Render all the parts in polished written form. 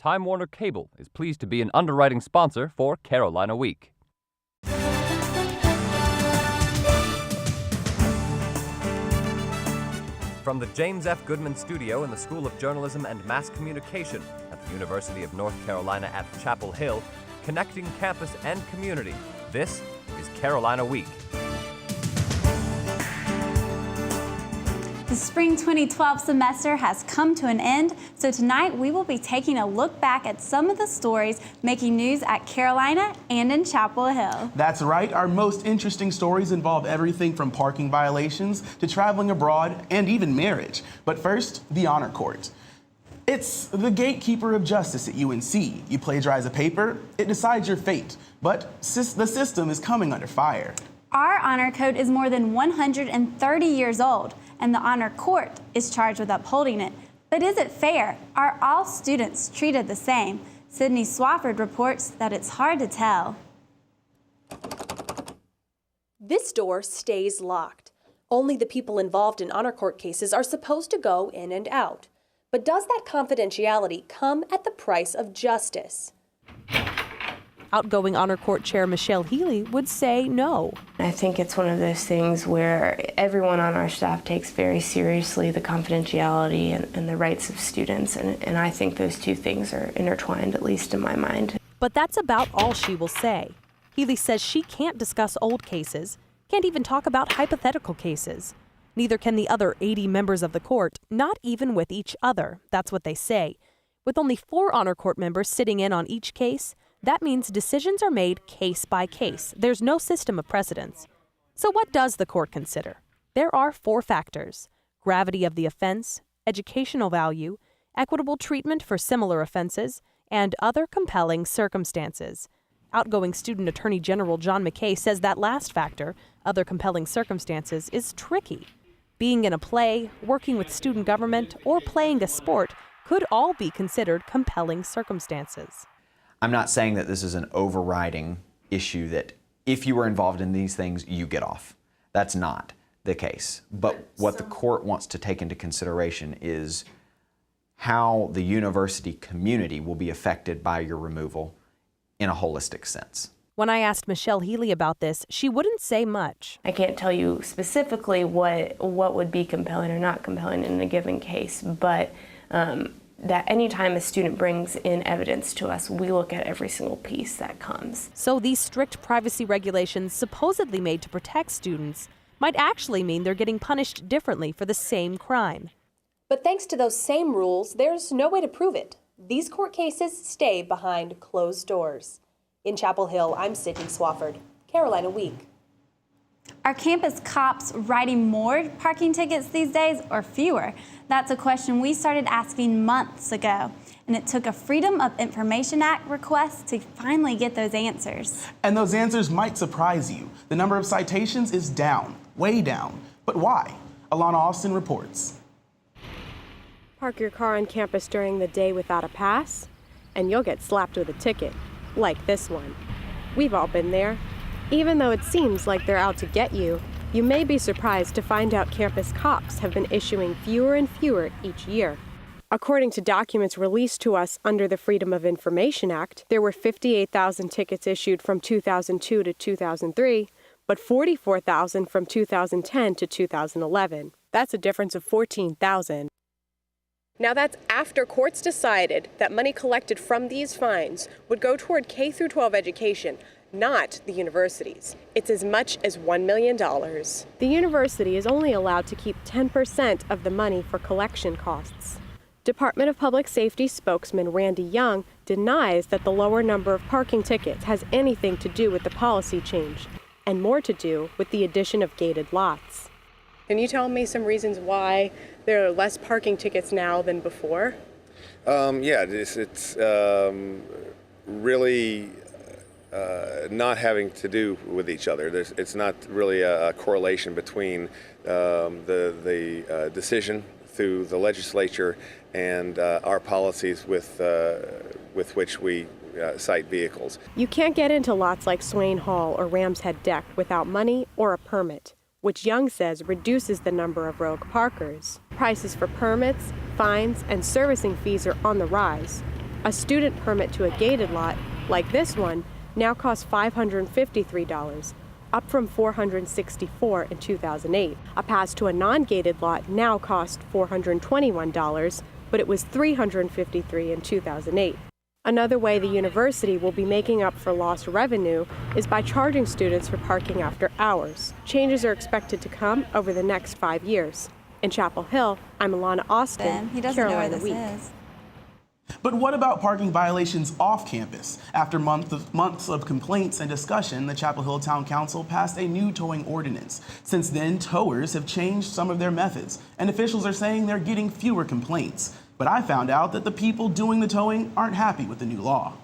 Time Warner Cable is pleased to be an underwriting sponsor for Carolina Week. From the James F. Goodman Studio in the School of Journalism and Mass Communication at the University of North Carolina at Chapel Hill, connecting campus and community, this is Carolina Week. The spring 2012 semester has come to an end, so tonight we will be taking a look back at some of the stories making news at Carolina and in Chapel Hill. That's right. Our most interesting stories involve everything from parking violations to traveling abroad and even marriage. But first, the Honor Court. It's the gatekeeper of justice at UNC. You plagiarize a paper, it decides your fate. But the system is coming under fire. Our honor code is more than 130 years old, and the Honor Court is charged with upholding it. But is it fair? Are all students treated the same? Sydney Swafford reports that it's hard to tell. This door stays locked. Only the people involved in Honor Court cases are supposed to go in and out. But does that confidentiality come at the price of justice? Outgoing Honor Court Chair Michelle Healy would say no. I think it's one of those things where everyone on our staff takes very seriously the confidentiality and the rights of students, and I think those two things are intertwined, at least in my mind. But that's about all she will say. Healy says she can't discuss old cases, can't even talk about hypothetical cases. Neither can the other 80 members of the court, not even with each other. That's what they say. With only 4 Honor Court members sitting in on each case, that means decisions are made case by case. There's no system of precedence. So what does the court consider? There are 4 factors: gravity of the offense, educational value, equitable treatment for similar offenses, and other compelling circumstances. Outgoing Student Attorney General John McKay says that last factor, other compelling circumstances, is tricky. Being in a play, working with student government, or playing a sport could all be considered compelling circumstances. I'm not saying that this is an overriding issue that if you were involved in these things, you get off. That's not the case. But what the court wants to take into consideration is how the university community will be affected by your removal in a holistic sense. When I asked Michelle Healy about this, she wouldn't say much. I can't tell you specifically what would be compelling or not compelling in a given case, but that anytime a student brings in evidence to us, we look at every single piece that comes. So these strict privacy regulations supposedly made to protect students might actually mean they're getting punished differently for the same crime. But thanks to those same rules, there's no way to prove it. These court cases stay behind closed doors. In Chapel Hill, I'm Sydney Swafford, Carolina Week. Are campus cops writing more parking tickets these days or fewer? That's a question we started asking months ago, and it took a Freedom of Information Act request to finally get those answers. And those answers might surprise you. The number of citations is down, way down. But why? Alana Austin reports. Park your car on campus during the day without a pass, and you'll get slapped with a ticket, like this one. We've all been there. Even though it seems like they're out to get you, you may be surprised to find out campus cops have been issuing fewer and fewer each year. According to documents released to us under the Freedom of Information Act, there were 58,000 tickets issued from 2002 to 2003, but 44,000 from 2010 to 2011. That's a difference of 14,000. Now that's after courts decided that money collected from these fines would go toward K-12 education, not the universities. It's as much as $1 million. The university is only allowed to keep 10% of the money for collection costs. Department of Public Safety spokesman Randy Young denies that the lower number of parking tickets has anything to do with the policy change, and more to do with the addition of gated lots. Can you tell me some reasons why there are less parking tickets now than before? It's really not having to do with each other. It's not really a correlation between the decision through the legislature and our policies with which we cite vehicles. You can't get into lots like Swain Hall or Rams Head Deck without money or a permit, which Young says reduces the number of rogue parkers. Prices for permits, fines, and servicing fees are on the rise. A student permit to a gated lot, like this one, now costs $553, up from $464 in 2008. A pass to a non-gated lot now costs $421, but it was $353 in 2008. Another way the university will be making up for lost revenue is by charging students for parking after hours. Changes are expected to come over the next 5 years. In Chapel Hill, I'm Alana Austin, He doesn't know where Carolina this Week. is. But what about parking violations off campus? After months of complaints and discussion, the Chapel Hill Town Council passed a new towing ordinance. Since then, towers have changed some of their methods, and officials are saying they're getting fewer complaints. But I found out that the people doing the towing aren't happy with the new law.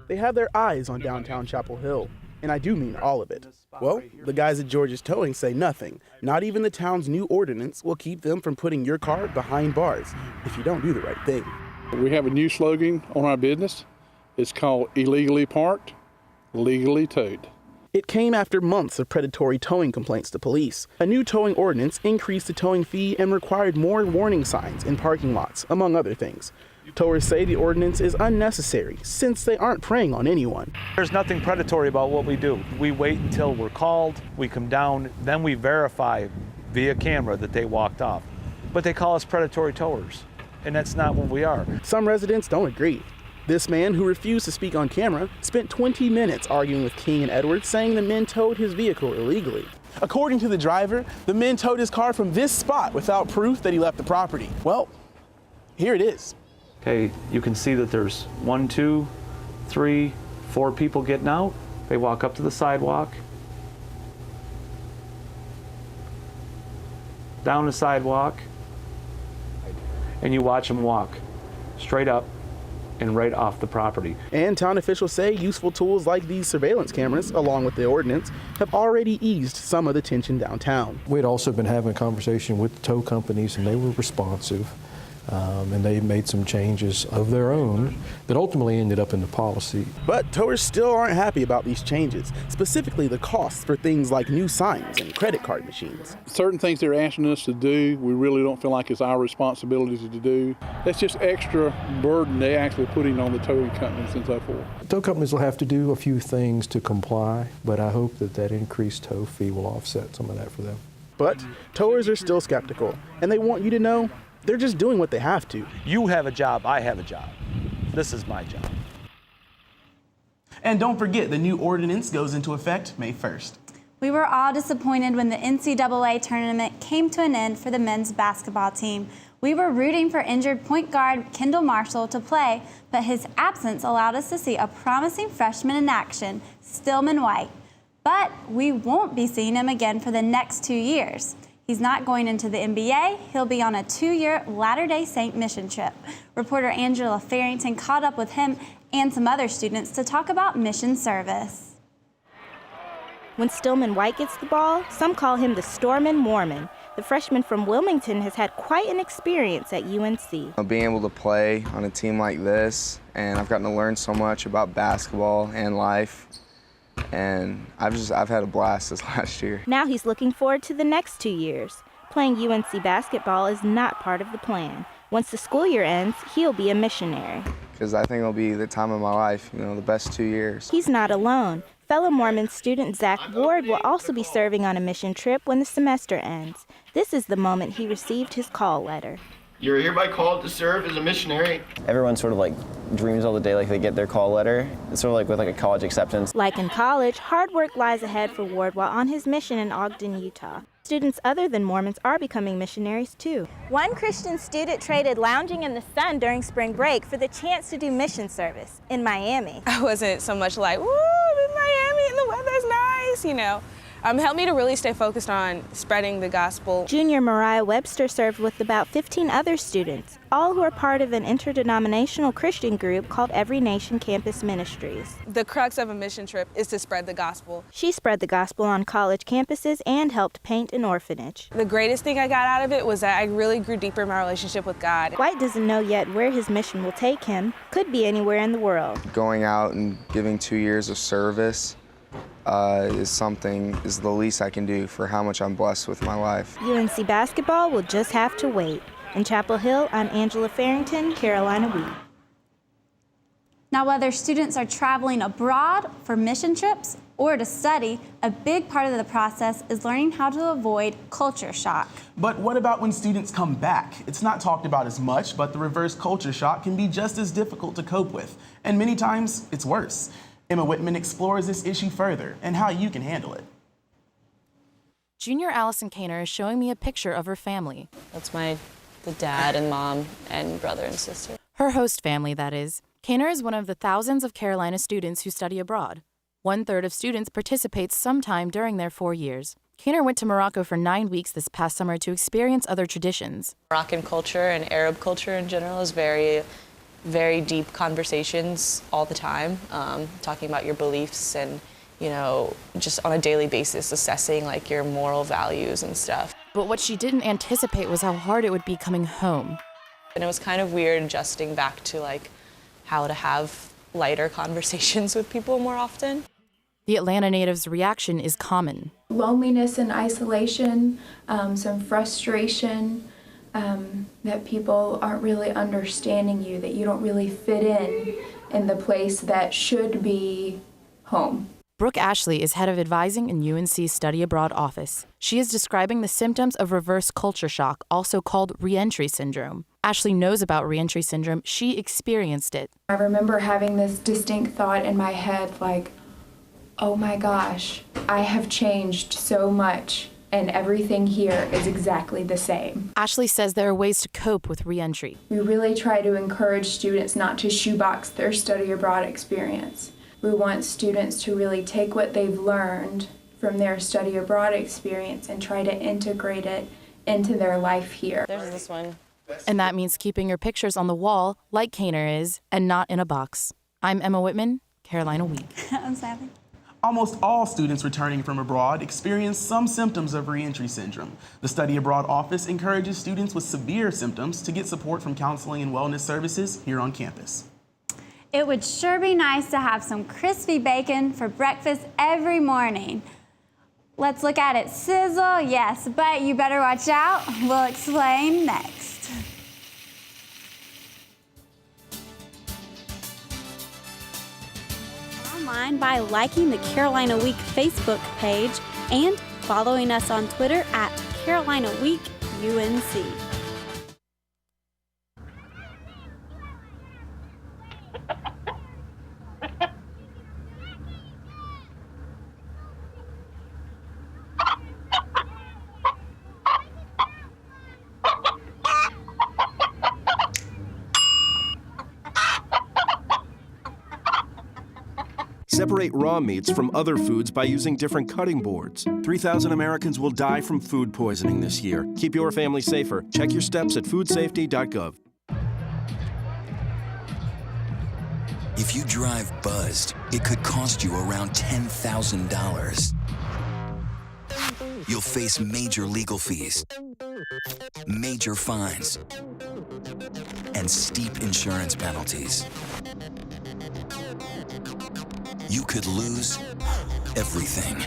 They have their eyes on downtown Chapel Hill, and I do mean all of it. Well, the guys at George's Towing say nothing. Not even the town's new ordinance will keep them from putting your car behind bars if you don't do the right thing. We have a new slogan on our business. It's called illegally parked, legally towed. It came after months of predatory towing complaints to police. A new towing ordinance increased the towing fee and required more warning signs in parking lots, among other things. Towers say the ordinance is unnecessary since they aren't preying on anyone. There's nothing predatory about what we do. We wait until we're called, we come down, then we verify via camera that they walked off. But they call us predatory towers, and that's not what we are. Some residents don't agree. This man, who refused to speak on camera, spent 20 minutes arguing with King and Edwards, saying the men towed his vehicle illegally. According to the driver, the men towed his car from this spot without proof that he left the property. Well, here it is. Okay, you can see that there's 1, 2, 3, 4 people getting out. They walk up to the sidewalk, down the sidewalk, and you watch them walk straight up and right off the property. And town officials say useful tools like these surveillance cameras, along with the ordinance, have already eased some of the tension downtown. We had also been having a conversation with the tow companies, and they were responsive. And they made some changes of their own that ultimately ended up in the policy. But towers still aren't happy about these changes, specifically the costs for things like new signs and credit card machines. Certain things they're asking us to do, we really don't feel like it's our responsibility to do. That's just extra burden they're actually putting on the towing companies and so forth. Tow companies will have to do a few things to comply, but I hope that that increased tow fee will offset some of that for them. But towers are still skeptical, and they want you to know they're just doing what they have to. You have a job, I have a job. This is my job. And don't forget, the new ordinance goes into effect May 1st. We were all disappointed when the NCAA tournament came to an end for the men's basketball team. We were rooting for injured point guard Kendall Marshall to play, but his absence allowed us to see a promising freshman in action, Stillman White. But we won't be seeing him again for the next 2 years. He's not going into the NBA. He'll be on a 2-year Latter-day Saint mission trip. Reporter Angela Farrington caught up with him and some other students to talk about mission service. When Stillman White gets the ball, some call him the Stormin' Mormon. The freshman from Wilmington has had quite an experience at UNC. Being able to play on a team like this, and I've gotten to learn so much about basketball and life. And I've had a blast this last year. Now he's looking forward to the next 2 years. Playing UNC basketball is not part of the plan. Once the school year ends, he'll be a missionary. Because I think it'll be the time of my life, the best 2 years. He's not alone. Fellow Mormon student Zach Ward will also be serving on a mission trip when the semester ends. This is the moment he received his call letter. You're hereby called to serve as a missionary. Everyone sort of dreams all the day they get their call letter. It's sort of with a college acceptance. Like in college, hard work lies ahead for Ward while on his mission in Ogden, Utah. Students other than Mormons are becoming missionaries too. One Christian student traded lounging in the sun during spring break for the chance to do mission service in Miami. I wasn't so much like, woo, I'm in Miami and the weather's nice, helped me to really stay focused on spreading the gospel. Junior Mariah Webster served with about 15 other students, all who are part of an interdenominational Christian group called Every Nation Campus Ministries. The crux of a mission trip is to spread the gospel. She spread the gospel on college campuses and helped paint an orphanage. The greatest thing I got out of it was that I really grew deeper in my relationship with God. White doesn't know yet where his mission will take him. Could be anywhere in the world. Going out and giving 2 years of service is the least I can do for how much I'm blessed with my life. UNC basketball will just have to wait. In Chapel Hill, I'm Angela Farrington, Carolina Week. Now, whether students are traveling abroad for mission trips or to study, a big part of the process is learning how to avoid culture shock. But what about when students come back? It's not talked about as much, but the reverse culture shock can be just as difficult to cope with, and many times it's worse. Emma Whitman explores this issue further and how you can handle it. Junior Allison Kaner is showing me a picture of her family. That's the dad and mom and brother and sister. Her host family, that is. Kaner is one of the thousands of Carolina students who study abroad. 1/3 of students participates sometime during their 4 years. Kaner went to Morocco for 9 weeks this past summer to experience other traditions. Moroccan culture and Arab culture in general is very, very deep conversations all the time, talking about your beliefs and, just on a daily basis assessing like your moral values and stuff. But what she didn't anticipate was how hard it would be coming home. And it was kind of weird adjusting back to how to have lighter conversations with people more often. The Atlanta native's reaction is common. Loneliness and isolation, some frustration that people aren't really understanding you, that you don't really fit in the place that should be home. Brooke Ashley is head of advising in UNC's Study Abroad office. She is describing the symptoms of reverse culture shock, also called reentry syndrome. Ashley knows about reentry syndrome. She experienced it. I remember having this distinct thought in my head oh my gosh, I have changed so much and everything here is exactly the same. Ashley says there are ways to cope with reentry. We really try to encourage students not to shoebox their study abroad experience. We want students to really take what they've learned from their study abroad experience and try to integrate it into their life here. There's this one. And that means keeping your pictures on the wall, like Kaner is, and not in a box. I'm Emma Whitman, Carolina Week. I'm Sally. Almost all students returning from abroad experience some symptoms of reentry syndrome. The Study Abroad office encourages students with severe symptoms to get support from counseling and wellness services here on campus. It would sure be nice to have some crispy bacon for breakfast every morning. Let's look at it sizzle, yes, but you better watch out. We'll explain next. Online by liking the Carolina Week Facebook page and following us on Twitter at Carolina Week UNC. Separate raw meats from other foods by using different cutting boards. 3,000 Americans will die from food poisoning this year. Keep your family safer. Check your steps at foodsafety.gov. If you drive buzzed, it could cost you around $10,000. You'll face major legal fees, major fines, and steep insurance penalties. You could lose everything.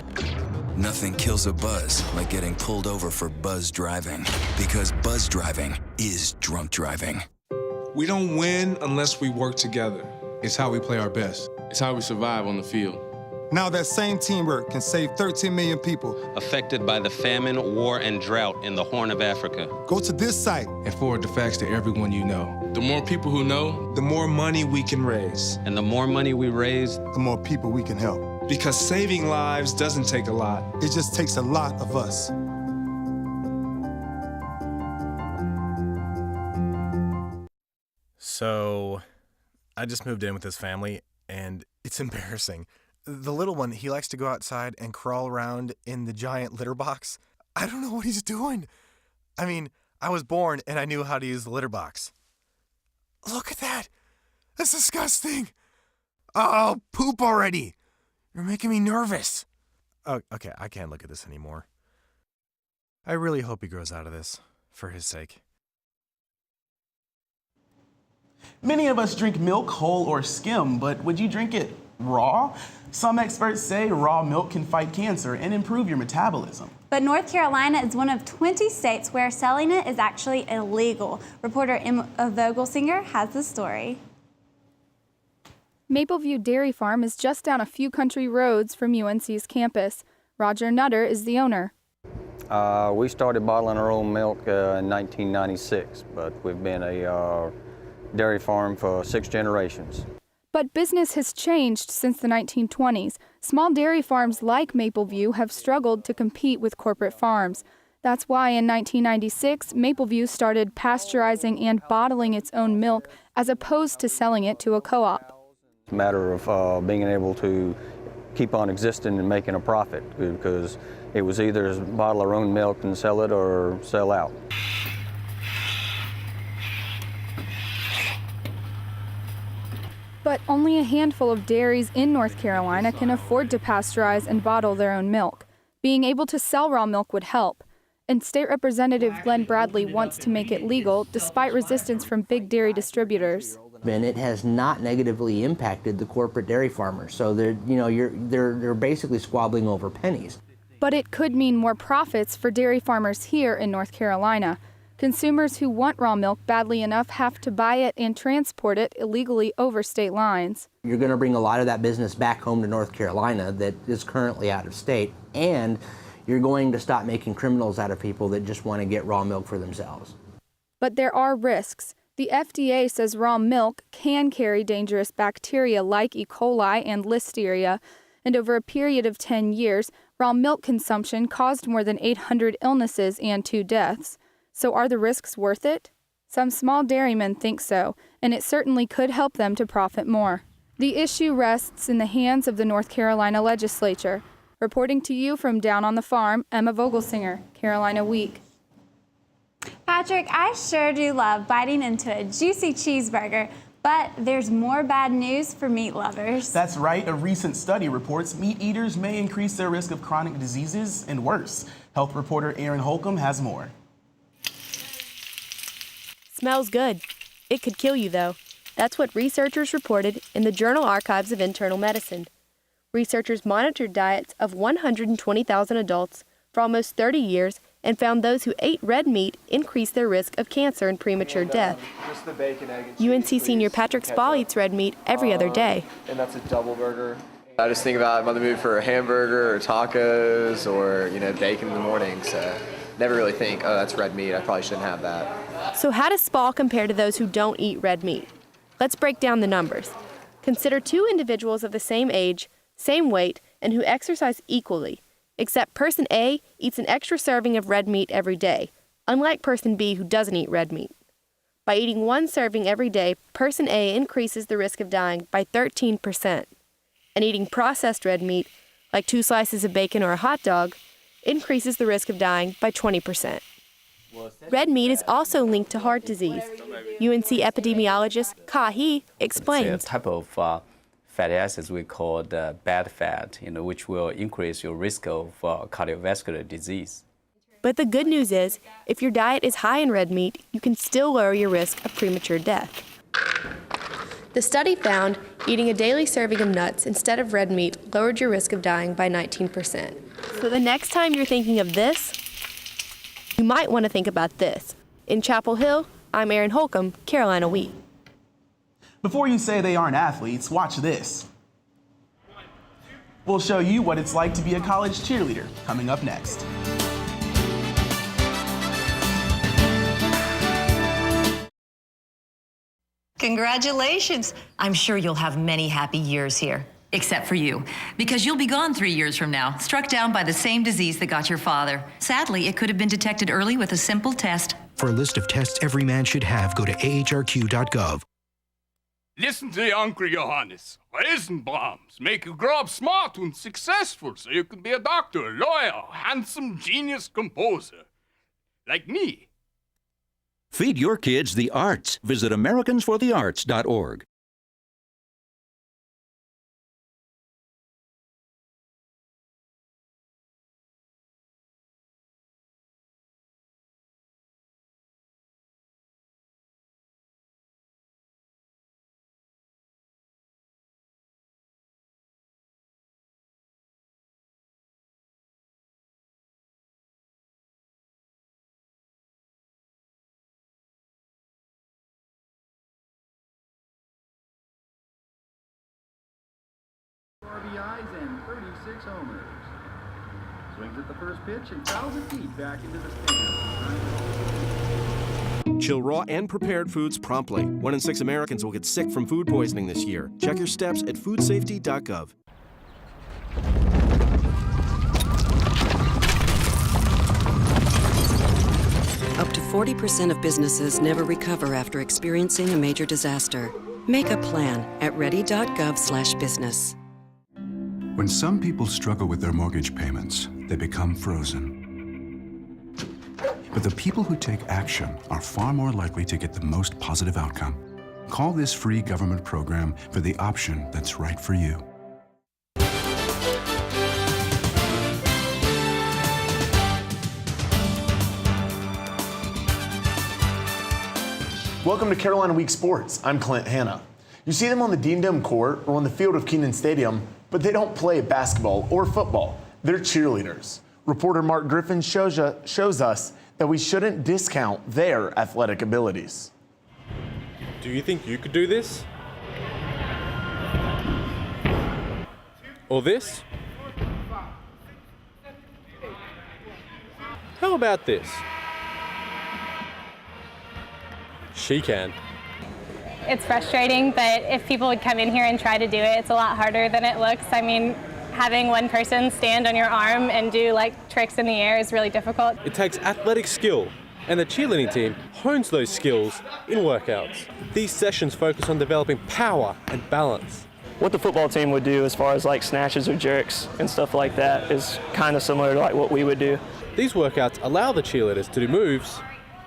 Nothing kills a buzz like getting pulled over for buzz driving, because buzz driving is drunk driving. We don't win unless we work together. It's how we play our best. It's how we survive on the field. Now that same teamwork can save 13 million people affected by the famine, war, and drought in the Horn of Africa. Go to this site and forward the facts to everyone you know. The more people who know, the more money we can raise. And the more money we raise, the more people we can help. Because saving lives doesn't take a lot. It just takes a lot of us. So, I just moved in with this family, and it's embarrassing. The little one, he likes to go outside and crawl around in the giant litter box. I don't know what he's doing. I mean, I was born and I knew how to use the litter box. Look at that. That's disgusting. Oh, poop already. You're making me nervous. Oh, okay, I can't look at this anymore. I really hope he grows out of this, for his sake. Many of us drink milk whole or skim, but would you drink it raw? Some experts say raw milk can fight cancer and improve your metabolism. But North Carolina is one of 20 states where selling it is actually illegal. Reporter Emma Vogelsinger has the story. Mapleview Dairy Farm is just down a few country roads from UNC's campus. Roger Nutter is the owner. We started bottling our own milk in 1996, but we've been a dairy farm for 6 generations. But business has changed since the 1920s. Small dairy farms like Mapleview have struggled to compete with corporate farms. That's why in 1996, Mapleview started pasteurizing and bottling its own milk as opposed to selling it to a co-op. It's a matter of being able to keep on existing and making a profit, because it was either bottle our own milk and sell it or sell out. But only a handful of dairies in North Carolina can afford to pasteurize and bottle their own milk. Being able to sell raw milk would help. And State Representative Glenn Bradley wants to make it legal despite resistance from big dairy distributors. And it has not negatively impacted the corporate dairy farmers. So they're basically squabbling over pennies. But it could mean more profits for dairy farmers here in North Carolina. Consumers who want raw milk badly enough have to buy it and transport it illegally over state lines. You're going to bring a lot of that business back home to North Carolina that is currently out of state, and you're going to stop making criminals out of people that just want to get raw milk for themselves. But there are risks. The FDA says raw milk can carry dangerous bacteria like E. coli and Listeria, and over a period of 10 years, raw milk consumption caused more than 800 illnesses and 2 deaths. So are the risks worth it? Some small dairymen think so, and it certainly could help them to profit more. The issue rests in the hands of the North Carolina legislature. Reporting to you from down on the farm, Emma Vogelsinger, Carolina Week. Patrick, I sure do love biting into a juicy cheeseburger, but there's more bad news for meat lovers. That's right. A recent study reports meat eaters may increase their risk of chronic diseases and worse. Health reporter Erin Holcomb has more. Smells good. It could kill you, though. That's what researchers reported in the Journal Archives of Internal Medicine. Researchers monitored diets of 120,000 adults for almost 30 years and found those who ate red meat increased their risk of cancer and premature death. Just the bacon, egg, and UNC cheese, senior please. Patrick Spall eats red meat every other day. And that's a double burger. I just think about I'm on the mood for a hamburger or tacos or, bacon in the morning, so never really think, oh, that's red meat, I probably shouldn't have that. So how does Spall compare to those who don't eat red meat? Let's break down the numbers. Consider 2 individuals of the same age, same weight, and who exercise equally, except person A eats an extra serving of red meat every day, unlike person B who doesn't eat red meat. By eating 1 serving every day, person A increases the risk of dying by 13%. And eating processed red meat, like 2 slices of bacon or a hot dog, increases the risk of dying by 20%. Red meat is also linked to heart disease. UNC epidemiologist Ka He explains. It's a type of fatty acids we call bad fat, which will increase your risk of cardiovascular disease. But the good news is, if your diet is high in red meat, you can still lower your risk of premature death. The study found eating a daily serving of nuts instead of red meat lowered your risk of dying by 19%. So the next time you're thinking of this, you might want to think about this. In Chapel Hill, I'm Erin Holcomb, Carolina Week. Before you say they aren't athletes, watch this. We'll show you what it's like to be a college cheerleader, coming up next. Congratulations. I'm sure you'll have many happy years here. Except for you, because you'll be gone 3 years from now, struck down by the same disease that got your father. Sadly, it could have been detected early with a simple test. For a list of tests every man should have, go to ahrq.gov. Listen to the Uncle Johannes. Eisenbrahms make you grow up smart and successful so you can be a doctor, lawyer, handsome, genius composer. Like me. Feed your kids the arts. Visit AmericansForTheArts.org. 36 homers. Swings at the first pitch and fouls it deep back into the stands. Chill raw and prepared foods promptly. 1 in 6 Americans will get sick from food poisoning this year. Check your steps at foodsafety.gov. Up to 40% of businesses never recover after experiencing a major disaster. Make a plan at ready.gov/business. When some people struggle with their mortgage payments, they become frozen. But the people who take action are far more likely to get the most positive outcome. Call this free government program for the option that's right for you. Welcome to Carolina Week Sports. I'm Clint Hanna. You see them on the Dean Dome court or on the field of Kenan Stadium, but they don't play basketball or football. They're cheerleaders. Reporter Mark Griffin shows us that we shouldn't discount their athletic abilities. Do you think you could do this? Or this? How about this? She can. It's frustrating, but if people would come in here and try to do it, it's a lot harder than it looks. I mean, having one person stand on your arm and do like tricks in the air is really difficult. It takes athletic skill, and the cheerleading team hones those skills in workouts. These sessions focus on developing power and balance. What the football team would do as far as like snatches or jerks and stuff like that is kind of similar to like what we would do. These workouts allow the cheerleaders to do moves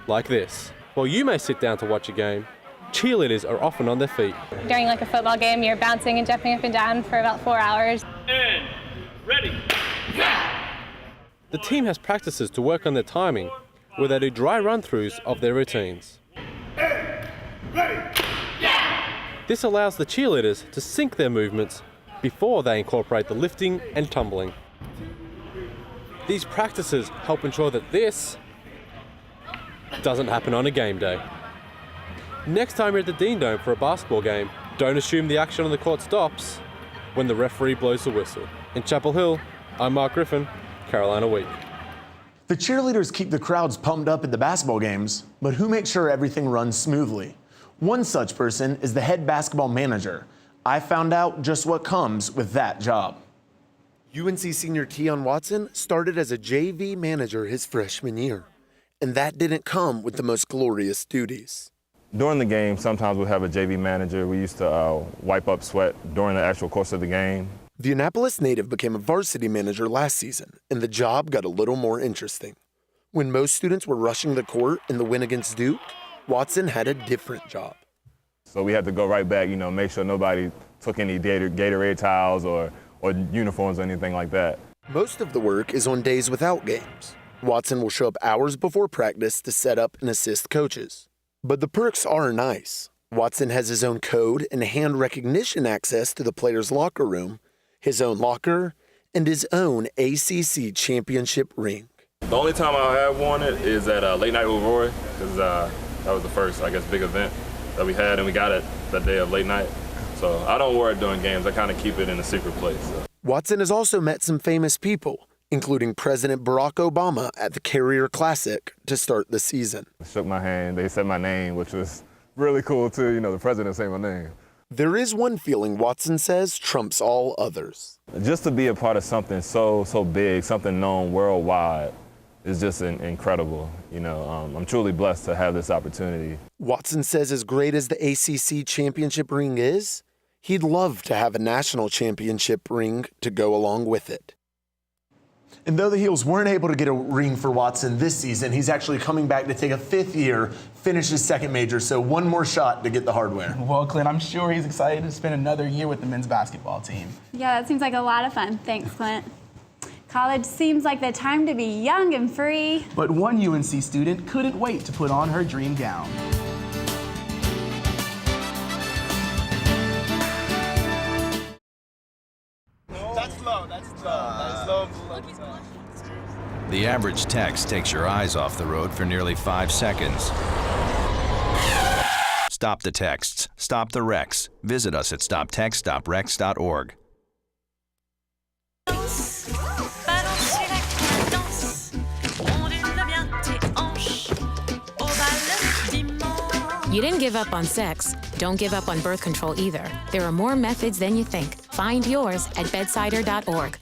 like this. While you may sit down to watch a game, cheerleaders are often on their feet. During like a football game, you're bouncing and jumping up and down for about 4 hours. And ready. The team has practices to work on their timing, where they do dry run-throughs of their routines. This allows the cheerleaders to sync their movements before they incorporate the lifting and tumbling. These practices help ensure that this doesn't happen on a game day. Next time you're at the Dean Dome for a basketball game, don't assume the action on the court stops when the referee blows the whistle. In Chapel Hill, I'm Mark Griffin, Carolina Week. The cheerleaders keep the crowds pumped up at the basketball games, but who makes sure everything runs smoothly? One such person is the head basketball manager. I found out just what comes with that job. UNC senior Tion Watson started as a JV manager his freshman year, and that didn't come with the most glorious duties. During the game, sometimes we'll have a JV manager. We used to wipe up sweat during the actual course of the game. The Annapolis native became a varsity manager last season, and the job got a little more interesting. When most students were rushing the court in the win against Duke, Watson had a different job. So we had to go right back, make sure nobody took any Gatorade towels or uniforms or anything like that. Most of the work is on days without games. Watson will show up hours before practice to set up and assist coaches. But the perks are nice. Watson has his own code and hand recognition access to the players' locker room, his own locker, and his own ACC championship ring. The only time I have worn it is at Late Night with Roy, because that was the first, big event that we had, and we got it that day of Late Night. So I don't wear it during games. I kind of keep it in a secret place. So. Watson has also met some famous people, including President Barack Obama at the Carrier Classic to start the season. I shook my hand, they said my name, which was really cool too, the president saying my name. There is one feeling Watson says trumps all others. Just to be a part of something so big, something known worldwide, is just incredible. I'm truly blessed to have this opportunity. Watson says as great as the ACC championship ring is, he'd love to have a national championship ring to go along with it. And though the Heels weren't able to get a ring for Watson this season, he's actually coming back to take a fifth year, finish his second major, so one more shot to get the hardware. Well, Clint, I'm sure he's excited to spend another year with the men's basketball team. Yeah, that seems like a lot of fun. Thanks, Clint. College seems like the time to be young and free. But one UNC student couldn't wait to put on her dream gown. That's low. The average text takes your eyes off the road for nearly 5 seconds. Stop the texts. Stop the wrecks. Visit us at stoptextsstopwrecks.org. You didn't give up on sex. Don't give up on birth control either. There are more methods than you think. Find yours at bedsider.org.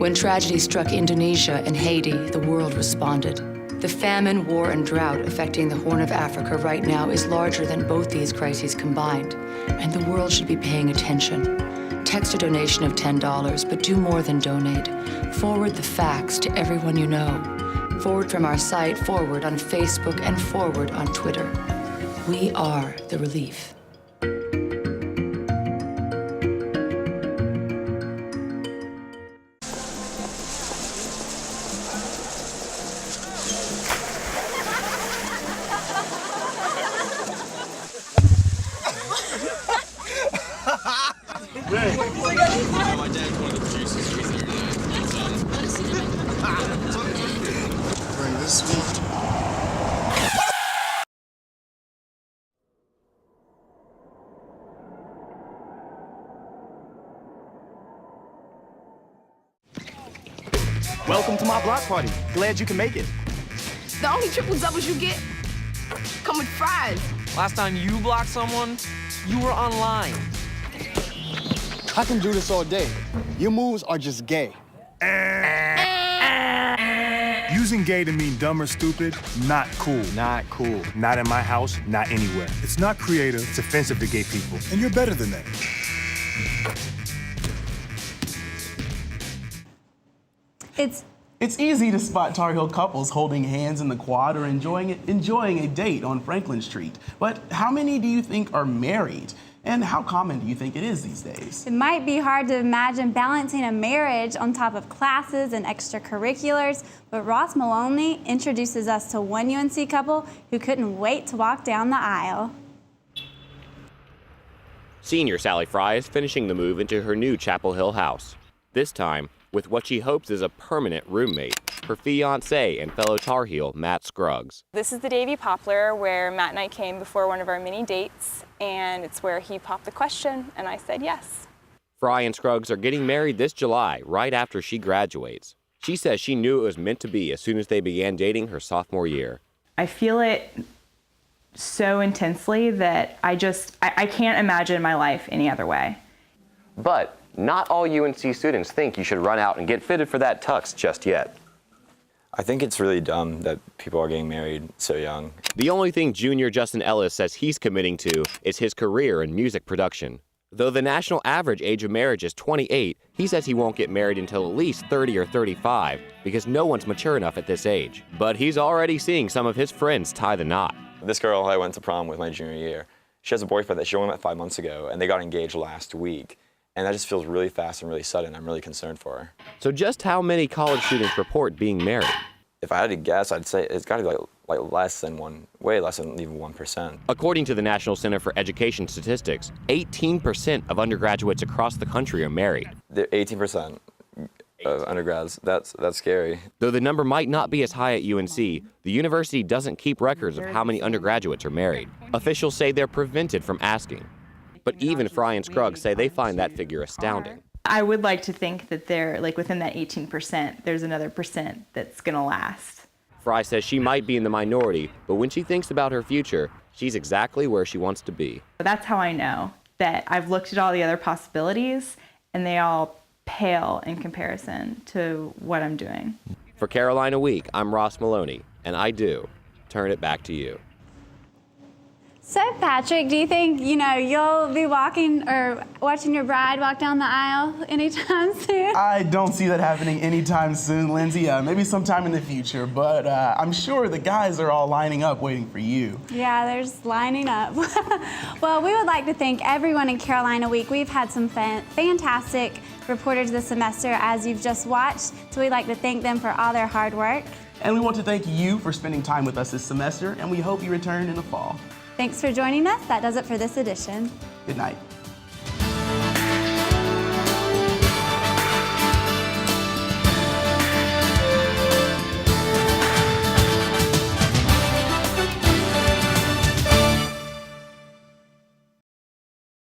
When tragedy struck Indonesia and Haiti, the world responded. The famine, war, and drought affecting the Horn of Africa right now is larger than both these crises combined, and the world should be paying attention. Text a donation of $10, but do more than donate. Forward the facts to everyone you know. Forward from our site, forward on Facebook, and forward on Twitter. We are the relief. My dad's one of the producers of Everything Bring this sweet. Welcome to my block party. Glad you can make it. The only triple doubles you get come with fries. Last time you blocked someone, you were online. I can do this all day. Your moves are just gay. Using gay to mean dumb or stupid, not cool. Not cool. Not in my house, not anywhere. It's not creative, it's offensive to gay people. And you're better than that. It's easy to spot Tar Heel couples holding hands in the quad or enjoying a date on Franklin Street. But how many do you think are married? And how common do you think it is these days? It might be hard to imagine balancing a marriage on top of classes and extracurriculars, but Ross Maloney introduces us to one UNC couple who couldn't wait to walk down the aisle. Senior Sally Fry is finishing the move into her new Chapel Hill house. This time, with what she hopes is a permanent roommate, her fiancé and fellow Tar Heel, Matt Scruggs. This is the Davy Poplar where Matt and I came before one of our mini dates, and it's where he popped the question, and I said yes. Fry and Scruggs are getting married this July, right after she graduates. She says she knew it was meant to be as soon as they began dating her sophomore year. I feel it so intensely that I can't imagine my life any other way. But not all UNC students think you should run out and get fitted for that tux just yet. I think it's really dumb that people are getting married so young. The only thing junior Justin Ellis says he's committing to is his career in music production. Though the national average age of marriage is 28, he says he won't get married until at least 30 or 35 because no one's mature enough at this age. But he's already seeing some of his friends tie the knot. This girl I went to prom with my junior year, she has a boyfriend that she only met 5 months ago, and they got engaged last week. And that just feels really fast and really sudden. I'm really concerned for her. So just how many college students report being married? If I had to guess, I'd say it's got to be like less than way less than even 1%. According to the National Center for Education Statistics, 18% of undergraduates across the country are married. 18% of undergrads, that's scary. Though the number might not be as high at UNC, the university doesn't keep records of how many undergraduates are married. Officials say they're prevented from asking. But even Fry and Scruggs say they find that figure astounding. I would like to think that they're within that 18%, there's another percent that's gonna last. Fry says she might be in the minority, but when she thinks about her future, she's exactly where she wants to be. That's how I know that I've looked at all the other possibilities and they all pale in comparison to what I'm doing. For Carolina Week, I'm Ross Maloney, and I do turn it back to you. So, Patrick, do you think, you'll be walking or watching your bride walk down the aisle anytime soon? I don't see that happening anytime soon, Lindsay. Maybe sometime in the future, but I'm sure the guys are all lining up waiting for you. Yeah, they're just lining up. Well, we would like to thank everyone in Carolina Week. We've had some fantastic reporters this semester, as you've just watched, so we'd like to thank them for all their hard work. And we want to thank you for spending time with us this semester, and we hope you return in the fall. Thanks for joining us. That does it for this edition. Good night.